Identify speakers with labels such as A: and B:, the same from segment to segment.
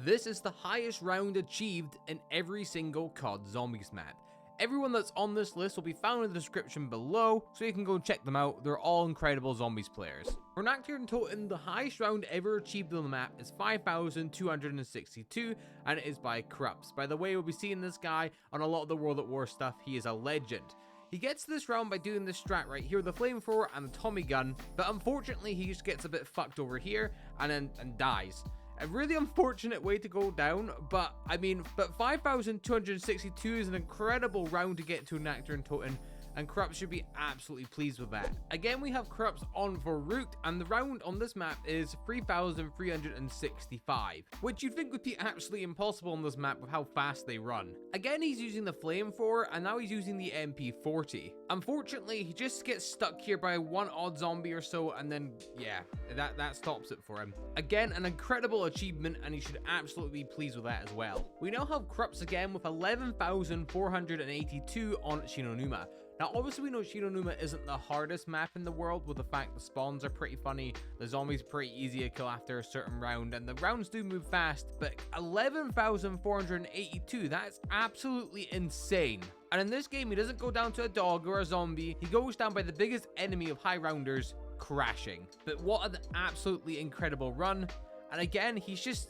A: this is the highest round achieved in every single COD Zombies map. Everyone that's on this list will be found in the description below, so you can go check them out. They're all incredible Zombies players. For Nocturne Totem, the highest round ever achieved on the map is 5,262, and it is by Corrupts. By the way, we'll be seeing this guy on a lot of the World at War stuff. He is a legend. He gets this round by doing this strat right here, the flamethrower and the Tommy gun, but unfortunately he just gets a bit fucked over here and dies. A really unfortunate way to go down, but 5,262 is an incredible round to get to an Nocturne Totem, and Corrupts should be absolutely pleased with that. Again, we have Corrupts on for Root, and the round on this map is 3,365, which you'd think would be absolutely impossible on this map with how fast they run. Again, he's using the flamethrower, and now he's using the MP40. Unfortunately, he just gets stuck here by one odd zombie or so, and then, yeah, that stops it for him. Again, an incredible achievement, and he should absolutely be pleased with that as well. We now have Corrupts again with 11,482 on Shinonuma. Now, obviously, we know Shinonuma isn't the hardest map in the world, with the fact the spawns are pretty funny, the zombies are pretty easy to kill after a certain round, and the rounds do move fast, but 11,482, that's absolutely insane. And in this game, he doesn't go down to a dog or a zombie, he goes down by the biggest enemy of high rounders, crashing. But what an absolutely incredible run. And again, he's just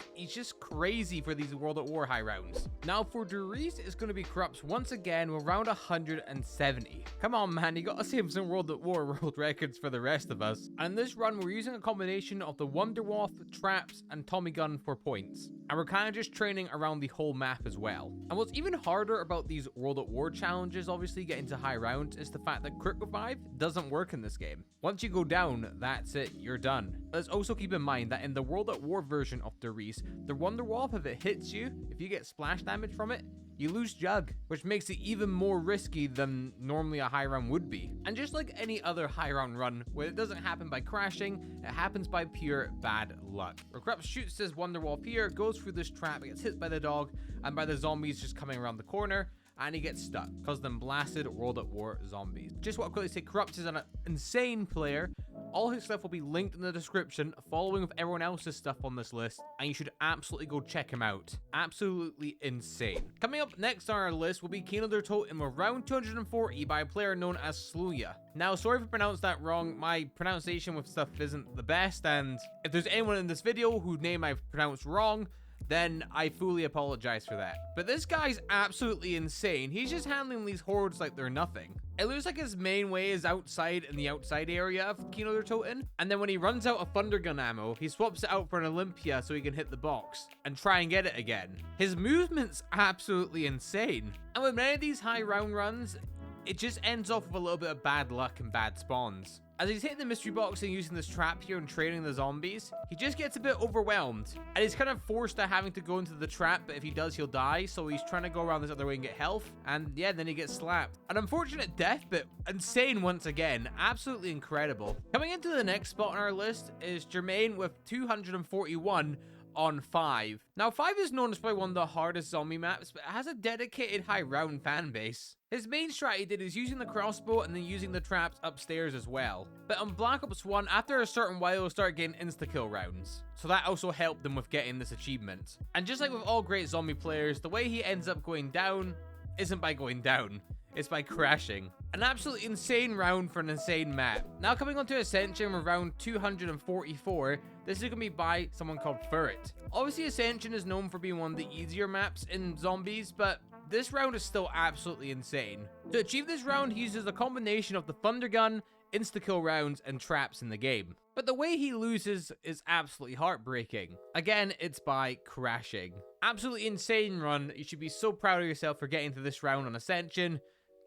A: crazy for these World at War high rounds. Now for Dries, it's going to be Corrupts once again with round 170. Come on, man, you got to save some World at War world records for the rest of us. And in this run, we're using a combination of the Wonderwolf, traps, and Tommy gun for points. And we're kind of just training around the whole map as well. And what's even harder about these World at War challenges, obviously getting to high rounds, is the fact that Quick Revive doesn't work in this game. Once you go down, that's it, you're done. Let's also keep in mind that in the World at War version of Dries, the Wonderwolf, if it hits you, if you get splash damage from it, you lose Jug, which makes it even more risky than normally a high round would be. And just like any other high round run, where it doesn't happen by crashing, it happens by pure bad luck. Where Corrupts shoots this Wonderwolf here, goes through this trap, gets hit by the dog, and by the zombies just coming around the corner, and he gets stuck, causing them blasted World at War zombies. Just what I quickly say, Corrupts is an insane player. All his stuff will be linked in the description, following with everyone else's stuff on this list, and you should absolutely go check him out. Absolutely insane. Coming up next on our list will be Kino der Totem with round 240 by a player known as Sluya. Now, sorry if I pronounced that wrong, my pronunciation with stuff isn't the best, and if there's anyone in this video whose name I've pronounced wrong, then I fully apologize for that. But this guy's absolutely insane. He's just handling these hordes like they're nothing. It looks like his main way is outside in the outside area of Kino der Totem, and then when he runs out of thunder gun ammo, he swaps it out for an Olympia so he can hit the box and try and get it again. His movement's absolutely insane. And with many of these high round runs, it just ends off with a little bit of bad luck and bad spawns. As he's hitting the mystery box and using this trap here and training the zombies, he just gets a bit overwhelmed. And he's kind of forced to having to go into the trap, but if he does, he'll die. So he's trying to go around this other way and get health. And yeah, then he gets slapped. An unfortunate death, but insane once again. Absolutely incredible. Coming into the next spot on our list is Jermaine with 241 on 5. Now, 5 is known as probably one of the hardest zombie maps, but it has a dedicated high round fan base. His main strat he did is using the crossbow and then using the traps upstairs as well. But on Black Ops 1, after a certain while, he'll start getting insta-kill rounds. So that also helped him with getting this achievement. And just like with all great zombie players, the way he ends up going down isn't by going down. It's by crashing. An absolutely insane round for an insane map. Now coming on to Ascension with round 244, this is going to be by someone called Ferret. Obviously Ascension is known for being one of the easier maps in zombies, but this round is still absolutely insane. To achieve this round, he uses a combination of the thunder gun, insta-kill rounds, and traps in the game. But the way he loses is absolutely heartbreaking. Again, it's by crashing. Absolutely insane run. You should be so proud of yourself for getting to this round on Ascension.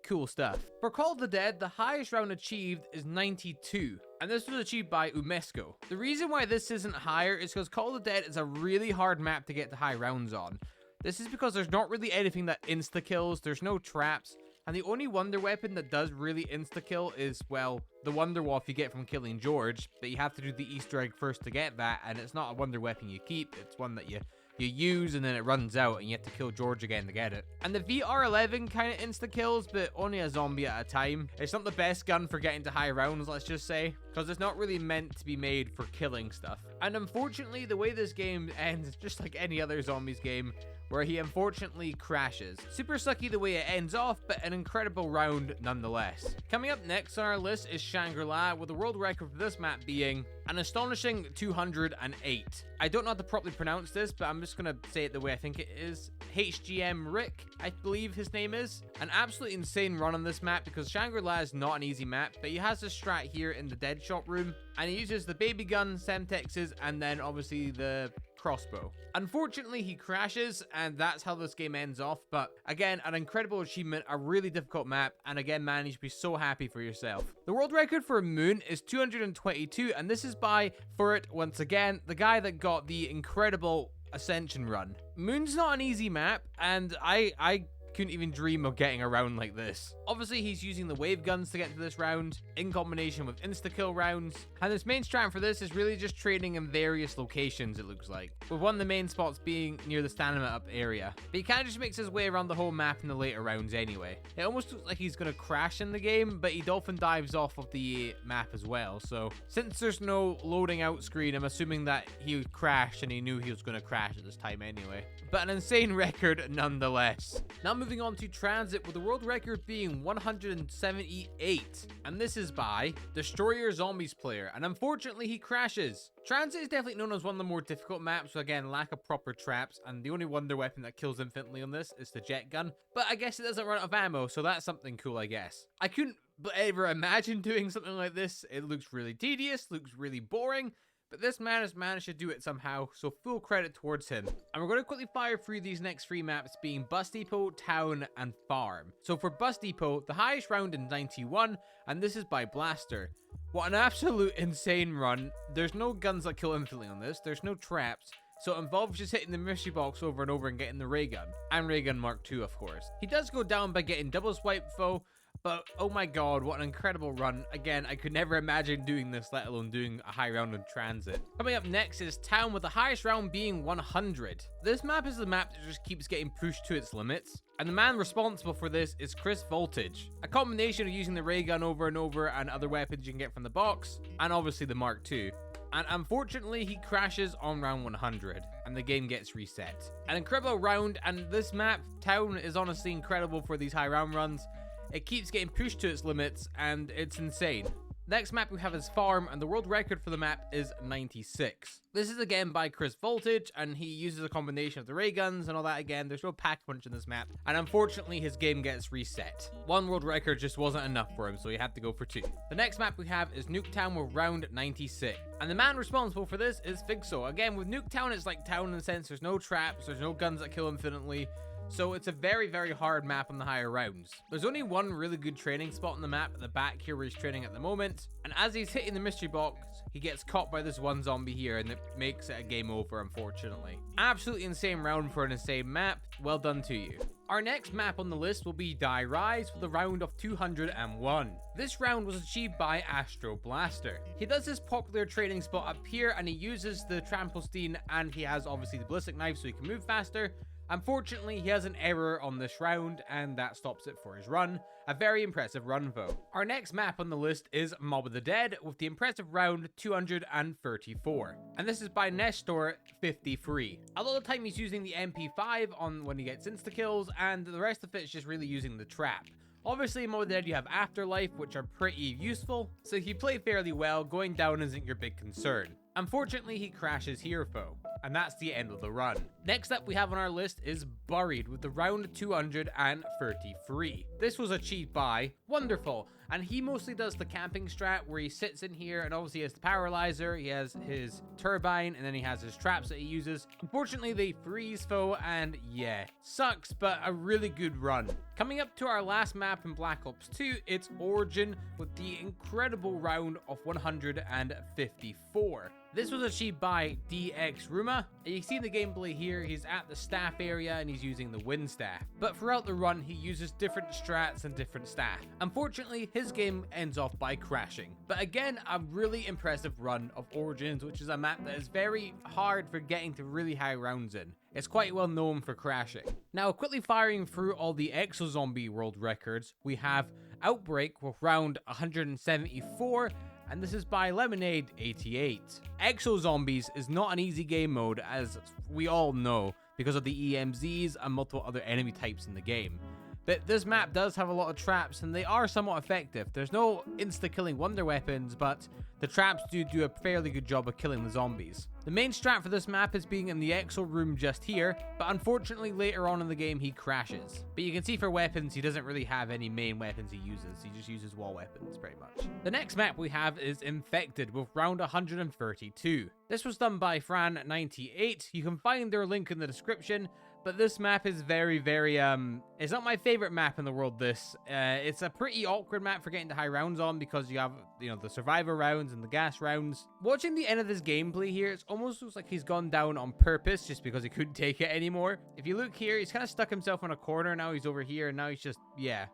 A: Cool stuff. For Call of the Dead, the highest round achieved is 92, and this was achieved by Umesco. The reason why this isn't higher is because Call of the Dead is a really hard map to get to high rounds on. This is because there's not really anything that insta-kills, there's no traps, and the only wonder weapon that does really insta-kill is, well, the Wonderwolf you get from killing George, but you have to do the Easter egg first to get that, and it's not a wonder weapon you keep, it's one that you you use and then it runs out and you have to kill George again to get it. And the VR11 kind of insta-kills, but only a zombie at a time. It's not the best gun for getting to high rounds, let's just say, because it's not really meant to be made for killing stuff. And unfortunately, the way this game ends, just like any other zombies game, where he unfortunately crashes. Super sucky the way it ends off, but an incredible round nonetheless. Coming up next on our list is Shangri-La, with the world record for this map being an astonishing 208. I don't know how to properly pronounce this, but I'm just gonna say it the way I think it is. HGM Rick, I believe his name is. An absolutely insane run on this map, because Shangri-La is not an easy map, but he has this strat here in the dead shop room, and he uses the baby gun, Semtexes, and then obviously the crossbow. Unfortunately, he crashes, and that's how this game ends off. But again, an incredible achievement, a really difficult map, and again, man, you should be so happy for yourself. The world record for Moon is 222, and this is by, for it, once again, the guy that got the incredible Ascension run. Moon's not an easy map, and I couldn't even dream of getting a round like this. Obviously, he's using the wave guns to get to this round, in combination with insta-kill rounds, and his main strat for this is really just trading in various locations, it looks like, with one of the main spots being near the stamina up area. But he kind of just makes his way around the whole map in the later rounds anyway. It almost looks like he's gonna crash in the game, but he dolphin dives off of the map as well, so since there's no loading out screen, I'm assuming that he would crash, and he knew he was gonna crash at this time anyway. But an insane record nonetheless. Now moving on to Transit, with the world record being 178, and this is by Destroyer Zombies player, and unfortunately he crashes. Transit is definitely known as one of the more difficult maps, so again, lack of proper traps, and the only wonder weapon that kills infinitely on this is the jet gun, but I guess it doesn't run out of ammo, so that's something cool, I guess. I couldn't ever imagine doing something like this. It looks really tedious, looks really boring, but this man has managed to do it somehow, so full credit towards him. And we're going to quickly fire through these next three maps, being Bus Depot, Town, and Farm. So for Bus Depot, the highest round in 91, and this is by Blaster. What an absolute insane run. There's no guns that kill instantly on this, there's no traps, so it involves just hitting the mystery box over and over and getting the ray gun. And ray gun Mark II, of course. He does go down by getting double swipe though, but oh my god, what an incredible run. Again, I could never imagine doing this, let alone doing a high round in Transit. Coming up next is Town, with the highest round being 100. This map is the map that just keeps getting pushed to its limits, and the man responsible for this is Chris Voltage. A combination of using the ray gun over and over and other weapons you can get from the box, and obviously the Mark II. And unfortunately, he crashes on round 100, and the game gets reset. An incredible round, and this map, Town, is honestly incredible for these high round runs. It keeps getting pushed to its limits, and it's insane. Next map we have is Farm, and the world record for the map is 96. This is again by Chris Voltage, and he uses a combination of the ray guns and all that again. There's no pack punch in this map, and unfortunately his game gets reset. One world record just wasn't enough for him, so he had to go for two. The next map we have is Nuketown with round 96. And the man responsible for this is Figso. Again, with Nuketown, it's like Town in the sense there's no traps, there's no guns that kill infinitely. So it's a very, very hard map on the higher rounds. There's only one really good training spot on the map at the back here where he's training at the moment. And as he's hitting the mystery box, he gets caught by this one zombie here, and it makes it a game over, unfortunately. Absolutely insane round for an insane map. Well done to you. Our next map on the list will be Die Rise, with a round of 201. This round was achieved by Astro Blaster. He does this popular training spot up here, and he uses the trampoline, and he has obviously the ballistic knife so he can move faster. Unfortunately, he has an error on this round, and that stops it for his run. A very impressive run, though. Our next map on the list is Mob of the Dead, with the impressive round 234. And this is by Nestor53. A lot of the time he's using the MP5 on when he gets insta-kills, and the rest of it is just really using the trap. Obviously, in Mob of the Dead, you have Afterlife, which are pretty useful, so if you play fairly well, going down isn't your big concern. Unfortunately, he crashes here, though, and that's the end of the run. Next up we have on our list is Buried, with the round 233. This was achieved by Wonderful, and he mostly does the camping strat where he sits in here, and obviously he has the paralyzer, he has his turbine, and then he has his traps that he uses. Unfortunately, they freeze though, and yeah, sucks, but a really good run. Coming up to our last map in Black Ops 2, it's Origin, with the incredible round of 154. This was achieved by DX Ruma. You see the gameplay here, he's at the staff area and he's using the wind staff. But throughout the run, he uses different strats and different staff. Unfortunately, his game ends off by crashing. But again, a really impressive run of Origins, which is a map that is very hard for getting to really high rounds in. It's quite well known for crashing. Now, quickly firing through all the Exo Zombie world records, we have Outbreak with round 174, and this is by Lemonade88. Exo Zombies is not an easy game mode, as we all know, because of the EMZs and multiple other enemy types in the game. But this map does have a lot of traps, and they are somewhat effective. There's no insta-killing wonder weapons, but the traps do a fairly good job of killing the zombies. The main strat for this map is being in the Exo room just here, but unfortunately later on in the game he crashes. But you can see for weapons, he doesn't really have any main weapons he uses. He just uses wall weapons, pretty much. The next map we have is Infected with round 132. This was done by Fran98. You can find their link in the description. But this map is very, it's not my favorite map in the world, this. It's a pretty awkward map for getting the high rounds on because you have, the survivor rounds and the gas rounds. Watching the end of this gameplay here, it almost looks like he's gone down on purpose just because he couldn't take it anymore. If you look here, he's kind of stuck himself in a corner. Now he's over here and now he's just, I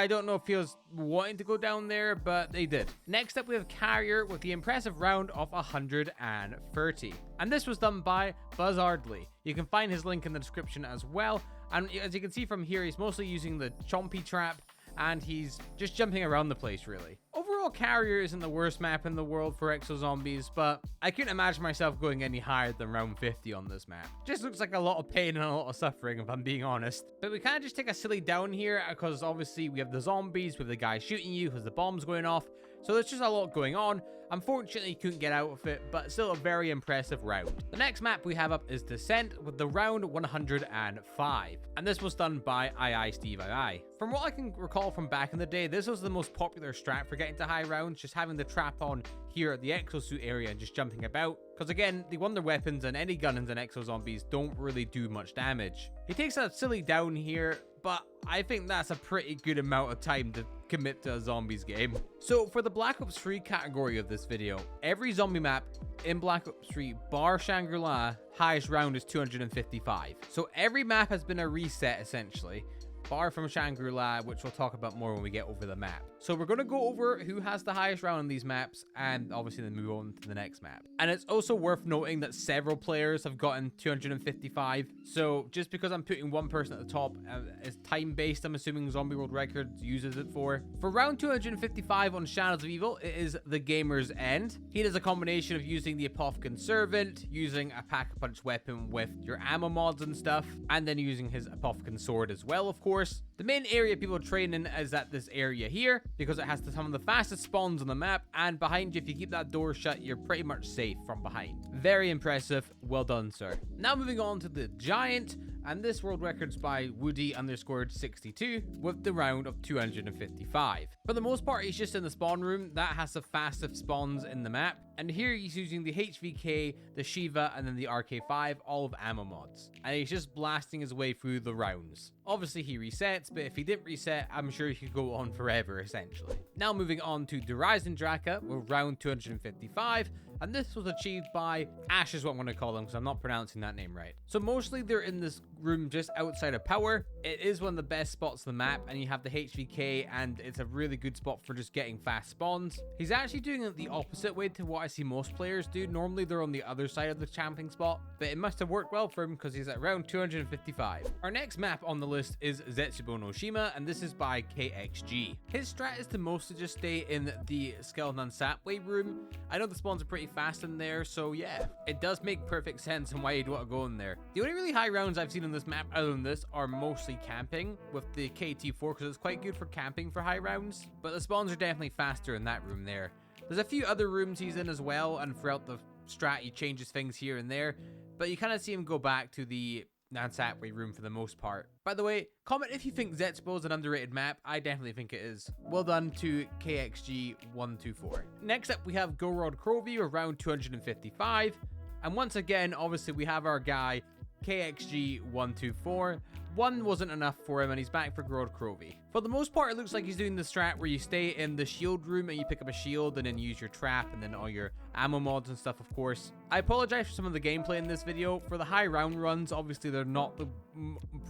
A: don't know if he was wanting to go down there, but they did. Next up, we have Carrier with the impressive round of 130. And this was done by Buzzardly. You can find his link in the description as well. And as you can see from here, he's mostly using the Chompy trap, and he's just jumping around the place, really. Overall, Carrier isn't the worst map in the world for Exo Zombies, but I couldn't imagine myself going any higher than round 50 on this map. Just looks like a lot of pain and a lot of suffering, if I'm being honest. But we kind of just take a silly down here, because obviously we have the zombies, we have the guy shooting you, because the bomb's going off. So there's just a lot going on. Unfortunately, you couldn't get out of it, but still a very impressive round. The next map we have up is Descent with the round 105. And this was done by Steve II. From what I can recall from back in the day, this was the most popular strat for getting to high rounds, just having the trap on here at the exosuit area and just jumping about. Because again, the wonder weapons and any guns in Exo Zombies don't really do much damage. He takes a silly down here, but I think that's a pretty good amount of time to commit to a zombies game. So for the Black Ops 3 category of this video, every zombie map in Black Ops 3 bar Shangri-La highest round is 255. So every map has been a reset essentially, bar from Shangri-La, which we'll talk about more when we get over the map. So we're going to go over who has the highest round on these maps and obviously then move on to the next map. And it's also worth noting that several players have gotten 255. So just because I'm putting one person at the top, is time based, I'm assuming Zombie World Records uses it for. For round 255 on Shadows of Evil, it is the Gamer's End. He does a combination of using the Apothicon Servant, using a Pack-a-Punch weapon with your ammo mods and stuff, and then using his Apothicon Sword as well, of course. The main area people train in is at this area here, because it has some of the fastest spawns on the map, and behind you, if you keep that door shut, you're pretty much safe from behind. Very impressive. Well done, sir. Now moving on to the Giant, and this world record's by Woody_62 with the round of 255. For the most part, he's just in the spawn room that has the fastest spawns in the map, and here he's using the HVK, the Shiva, and then the RK5, all of ammo mods, and he's just blasting his way through the rounds. Obviously he resets, but if he didn't reset, I'm sure he could go on forever essentially. Now moving on to Horizon Draka with round 255, and this was achieved by Ash is what I'm going to call him because I'm not pronouncing that name right. So mostly they're in this room just outside of power. It is one of the best spots on the map, and you have the HVK, and it's a really good spot for just getting fast spawns. He's actually doing it the opposite way to what I see most players do. Normally they're on the other side of the camping spot, but it must have worked well for him because he's at round 255. Our next map on the list is Zetsubo no Shima, and this is by KXG. His strat is to mostly just stay in the Skeleton Sapway room. I know the spawns are pretty fast in there, so yeah, it does make perfect sense on why you'd want to go in there. The only really high rounds I've seen on this map other than this are mostly camping with the KT4, because it's quite good for camping for high rounds, but the spawns are definitely faster in that room there. There's a few other rooms he's in as well, and throughout the strat he changes things here and there, but you kind of see him go back to the Nansatway room for the most part. By the way, comment if you think Zetsubo is an underrated map. I definitely think it is. Well done to KXG124. Next up, we have Gorod Krovi around 255. And once again, obviously, we have our guy, KXG124, one wasn't enough for him, and he's back for Grod Crovey. For the most part, it looks like he's doing the strat where you stay in the shield room and you pick up a shield and then use your trap and then all your ammo mods and stuff, of course. I apologize for some of the gameplay in this video. For the high round runs, obviously they're not the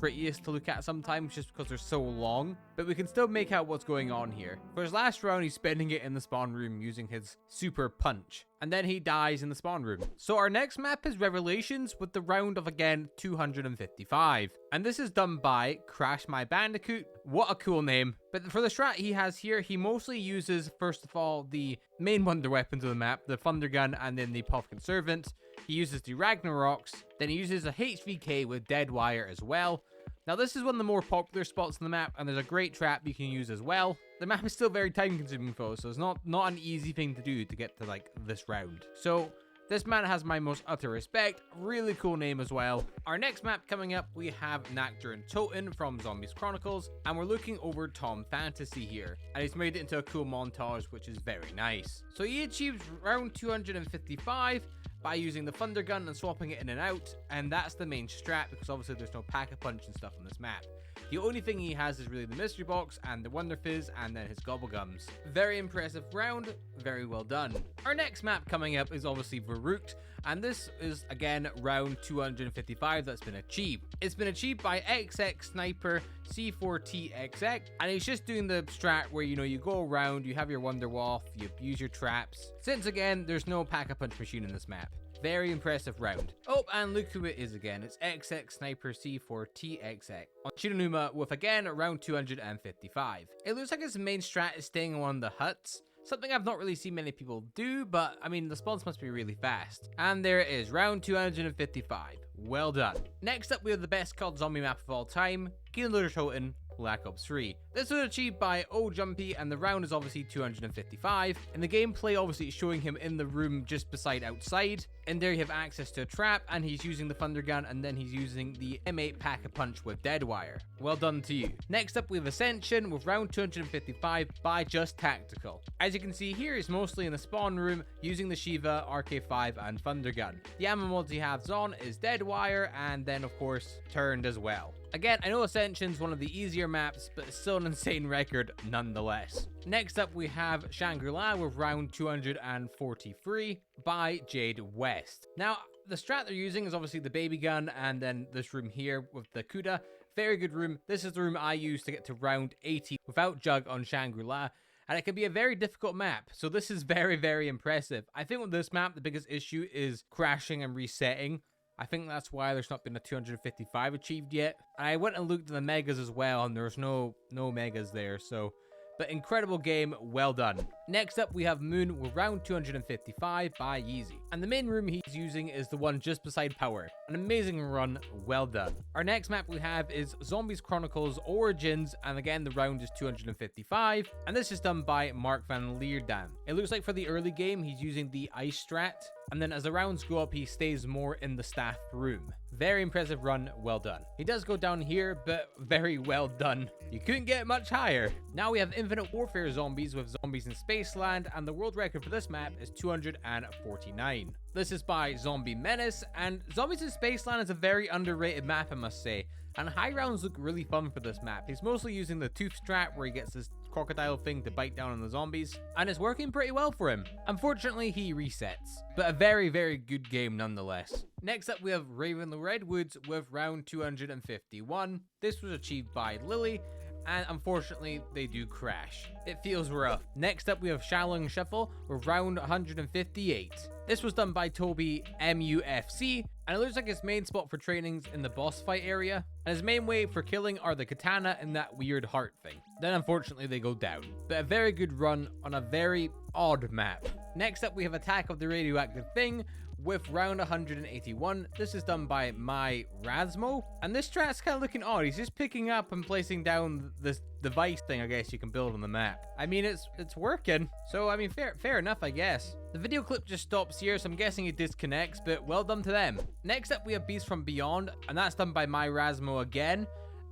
A: prettiest to look at sometimes just because they're so long, but we can still make out what's going on here. For his last round, he's spending it in the spawn room using his super punch, and then he dies in the spawn room. So our next map is Revelations with the round of, again, 255. And this is done by Crash My Bandicoot. What a cool name. But for the strat he has here, he mostly uses, first of all, the main wonder weapons of the map, the Thunder Gun and then the Pumpkin Servant. He uses the Ragnaroks, then he uses a HVK with Dead Wire as well. Now this is one of the more popular spots on the map, and there's a great trap you can use as well. The map is still very time consuming though, so it's not an easy thing to do to get to like this round. So this man has my most utter respect. Really cool name as well. Our next map coming up, we have Nakdur and Toten from Zombies Chronicles, and we're looking over Tom Fantasy here, and he's made it into a cool montage, which is very nice. So he achieves round 255 by using the Thunder Gun and swapping it in and out, and that's the main strat because obviously there's no Pack-a-Punch and stuff on this map. The only thing he has is really the Mystery Box and the Wonder Fizz and then his Gobblegums. Very impressive round, very well done. Our next map coming up is obviously Verrucht, and this is again round 255 that's been achieved. It's been achieved by XX Sniper C4TXX, and he's just doing the strat where, you know, you go around, you have your Wonder Waff, you use your traps. Since again, there's no Pack-a-Punch machine in this map. Very impressive round. Oh, and look who it is again. It's XX Sniper C4TXX on Shiranuma with again around 255. It looks like his main strat is staying on one of the huts. Something I've not really seen many people do, but I mean, the spawns must be really fast. And there it is, round 255. Well done. Next up, we have the best COD zombie map of all time, Kingdom Toten Black Ops 3. This was achieved by O Jumpy, and the round is obviously 255. In the gameplay, obviously it's showing him in the room just beside outside. In there you have access to a trap, and he's using the Thunder Gun, and then he's using the M8 Pack-a-Punch with Dead Wire. Well done to you. Next up we have Ascension with round 255 by Just Tactical. As you can see here, he's mostly in the spawn room using the Shiva, RK5 and Thunder Gun. The ammo mods he has on is Dead Wire and then of course Turned as well. Again, I know Ascension's one of the easier maps, but it's still an insane record nonetheless. Next up, we have Shangri-La with round 243 by Jade West. Now, the strat they're using is obviously the baby gun and then this room here with the Kuda. Very good room. This is the room I use to get to round 80 without Jug on Shangri-La. And it can be a very difficult map, so this is very, very impressive. I think with this map, the biggest issue is crashing and resetting. I think that's why there's not been a 255 achieved yet. I went and looked at the megas as well, and there's no megas there, so... But incredible game, well done. Next up, we have Moon with round 255 by Yeezy. And the main room he's using is the one just beside Power. An amazing run, well done. Our next map we have is Zombies Chronicles Origins, and again, the round is 255. And this is done by Mark van Leerdam. It looks like for the early game, he's using the Ice Strat. And then as the rounds go up, he stays more in the staff room. Very impressive run, well done. He does go down here, but very well done. You couldn't get much higher. Now we have Infinite Warfare Zombies with Zombies in Spaceland, and the world record for this map is 249. This is by Zombie Menace, and Zombies in Spaceland is a very underrated map, I must say. And high rounds look really fun for this map. He's mostly using the tooth strat where he gets this crocodile thing to bite down on the zombies, and it's working pretty well for him. Unfortunately, he resets, but a very, very good game nonetheless. Next up, we have Raven the Redwoods with round 251. This was achieved by Lily, and unfortunately, they do crash. It feels rough. Next up, we have Shalong Shuffle with round 158. This was done by Toby MUFC, and it looks like his main spot for training's in the boss fight area, and his main way for killing are the katana and that weird heart thing. Then unfortunately they go down. But a very good run on a very odd map. Next up we have Attack of the Radioactive Thing with round 181. This is done by My Razmo, and this strat's kind of looking odd. He's just picking up and placing down this device thing, I guess you can build on the map. I mean, it's working, so I mean, fair enough, I guess. The video clip just stops here, so I'm guessing it disconnects, but well done to them. Next up, we have Beast from Beyond, and that's done by My Razmo again.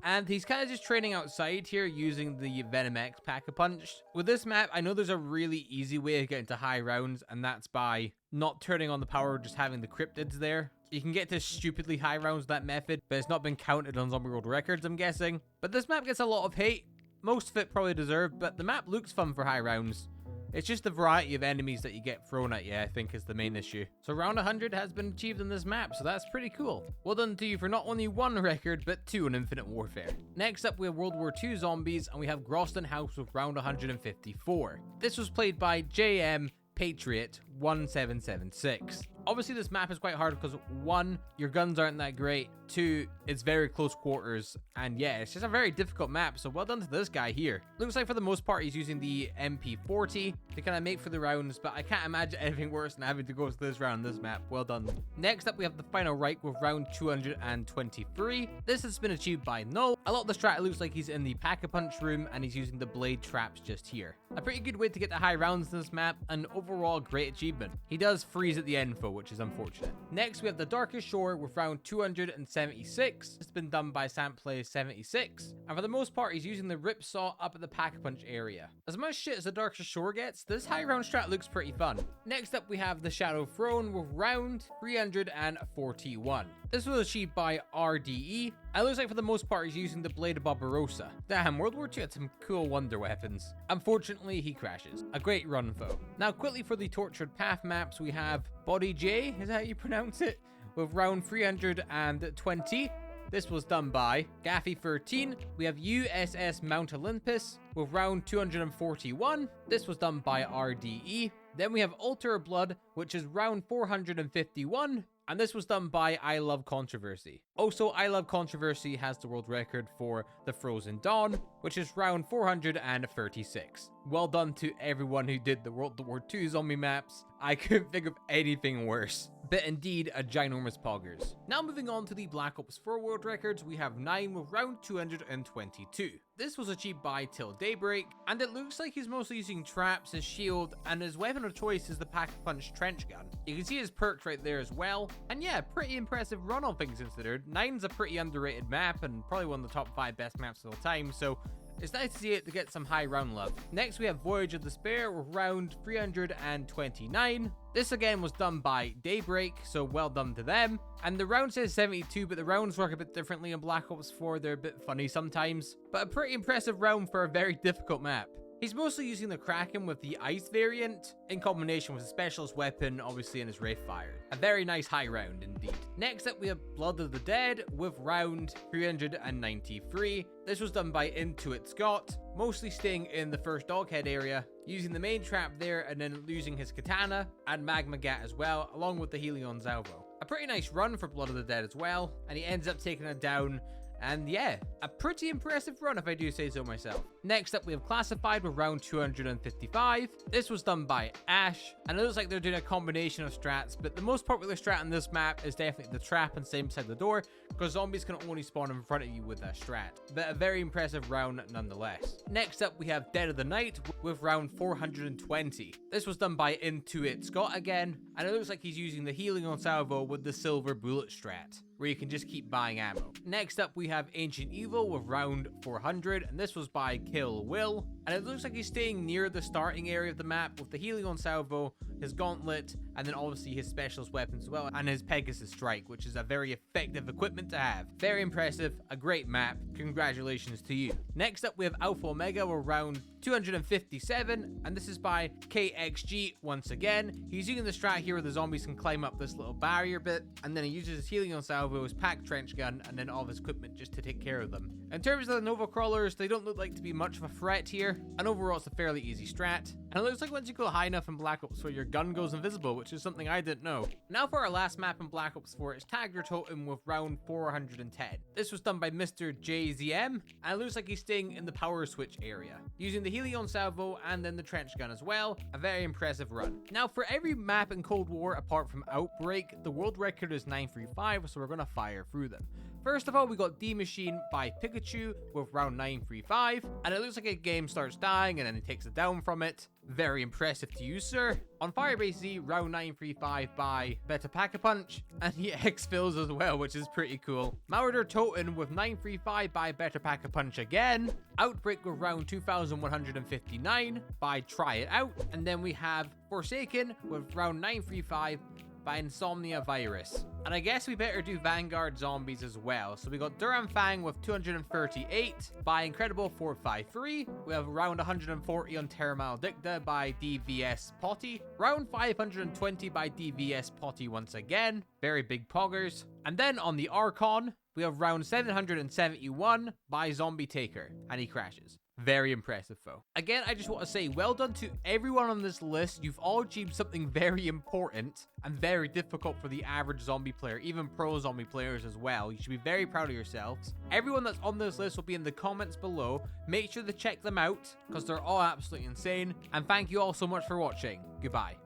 A: And he's kind of just training outside here using the Venom X Pack-a-Punch. With this map, I know there's a really easy way of getting to high rounds, and that's by not turning on the power, just having the cryptids there. You can get to stupidly high rounds with that method, but it's not been counted on Zombie World records, I'm guessing. But this map gets a lot of hate. Most of it probably deserved, but the map looks fun for high rounds. It's just the variety of enemies that you get thrown at you, I think, is the main issue. So round 100 has been achieved in this map, so that's pretty cool. Well done to you for not only 1 record, but 2 on Infinite Warfare. Next up, we have World War II Zombies, and we have Groston House with round 154. This was played by JM Patriot 1776. Obviously, this map is quite hard because 1, your guns aren't that great. 2, it's very close quarters. And yeah, it's just a very difficult map. So well done to this guy here. Looks like for the most part, he's using the MP40 to kind of make for the rounds. But I can't imagine anything worse than having to go to this round, this map. Well done. Next up, we have the final right with round 223. This has been achieved by Null. A lot of the strat looks like he's in the Pack-a-Punch room and he's using the blade traps just here. A pretty good way to get the high rounds in this map, and overall great achievement. He does freeze at the end though, which is unfortunate. Next, we have the Darkest Shore with round 276. It's been done by Samplay76, and for the most part, he's using the Ripsaw up at the Pack-a-Punch area. As much shit as the Darkest Shore gets, this high round strat looks pretty fun. Next up, we have the Shadow Throne with round 341. This was achieved by RDE. It looks like for the most part he's using the Blade of Barbarossa. Damn, World War II had some cool wonder weapons. Unfortunately, he crashes. A great run though. Now quickly for the Tortured Path maps, we have Body J, is that how you pronounce it? With round 320. This was done by Gaffy13. We have USS Mount Olympus with round 241. This was done by RDE. Then we have Altar of Blood, which is round 451. And this was done by I Love Controversy. Also, I Love Controversy has the world record for the Frozen Dawn, which is round 436. Well done to everyone who did the World War II zombie maps. I couldn't think of anything worse. But indeed, a ginormous poggers. Now moving on to the Black Ops 4 world records, we have 9 with round 222. This was achieved by Till Daybreak, and it looks like he's mostly using traps, his shield, and his weapon of choice is the Pack-a-Punch trench gun. You can see his perks right there as well, and yeah, pretty impressive run all things considered. 9's a pretty underrated map, and probably one of the top 5 best maps of all time, so it's nice to see it to get some high round love. Next, we have Voyage of Despair with round 329. This again was done by Daybreak, so well done to them. And the round says 72, but the rounds work a bit differently in Black Ops 4. They're a bit funny sometimes, but a pretty impressive round for a very difficult map. He's mostly using the Kraken with the Ice variant, in combination with a specialist weapon, obviously in his Wraith Fire. A very nice high round indeed. Next up, we have Blood of the Dead with round 393. This was done by Intuit Scott, mostly staying in the first Doghead area, using the main trap there and then using his Katana and Magma Gat as well, along with the Helion Salvo. A pretty nice run for Blood of the Dead as well, and he ends up taking it down. And yeah, a pretty impressive run if I do say so myself. Next up, we have Classified with round 255. This was done by Ash, and it looks like they're doing a combination of strats, but the most popular strat on this map is definitely the trap and stay beside the door, because zombies can only spawn in front of you with that strat. But a very impressive round nonetheless. Next up, we have Dead of the Night with round 420. This was done by Intuit Scott again, and it looks like he's using the Helion Salvo with the Silver Bullet strat, where you can just keep buying ammo. Next up, we have Ancient Evil with round 400, and this was by Kill Will. And it looks like he's staying near the starting area of the map with the Helion Salvo, his Gauntlet, and then obviously his specialist weapons as well, and his Pegasus Strike, which is a very effective equipment to have. Very impressive, a great map. Congratulations to you. Next up, we have Alpha Omega with round 257, and this is by KXG once again. He's using the strat here where the zombies can climb up this little barrier bit, and then he uses his Helion Salvo, his Pack Trench Gun, and then all of his equipment just to take care of them. In terms of the Nova Crawlers, they don't look like to be much of a threat here, and overall it's a fairly easy strat. And it looks like once you go high enough in Black Ops 4, your gun goes invisible, which is something I didn't know. Now for our last map in Black Ops 4, it's Tag Your Totem with round 410. This was done by Mr. JZM, and it looks like he's staying in the power switch area, using the Helion Salvo and then the trench gun as well. A very impressive run. Now for every map in Cold War apart from Outbreak, the world record is 935, so we're gonna fire through them. First of all, we got D Machine by Pikachu with round 935, and it looks like a game starts dying and then it takes it down from it. Very impressive to you, sir. On Firebase Z, round 935 by Better Pack-a-Punch, and he exfills as well, which is pretty cool. Maurer Toten with 935 by Better Pack-a-Punch again. Outbreak with round 2159 by Try It Out, and then we have Forsaken with round 935 by Insomnia Virus. And I guess we better do Vanguard Zombies as well. So we got Duran Fang with 238 by Incredible 453. We have round 140 on Terra Maledicta by DVS Potty. Round 520 by DVS Potty once again. Very big poggers. And then on the Archon, we have round 771 by Zombie Taker. And he crashes. Very impressive, though. Again, I just want to say well done to everyone on this list. You've all achieved something very important and very difficult for the average zombie player, even pro zombie players as well. You should be very proud of yourselves. Everyone that's on this list will be in the comments below. Make sure to check them out because they're all absolutely insane. And thank you all so much for watching. Goodbye.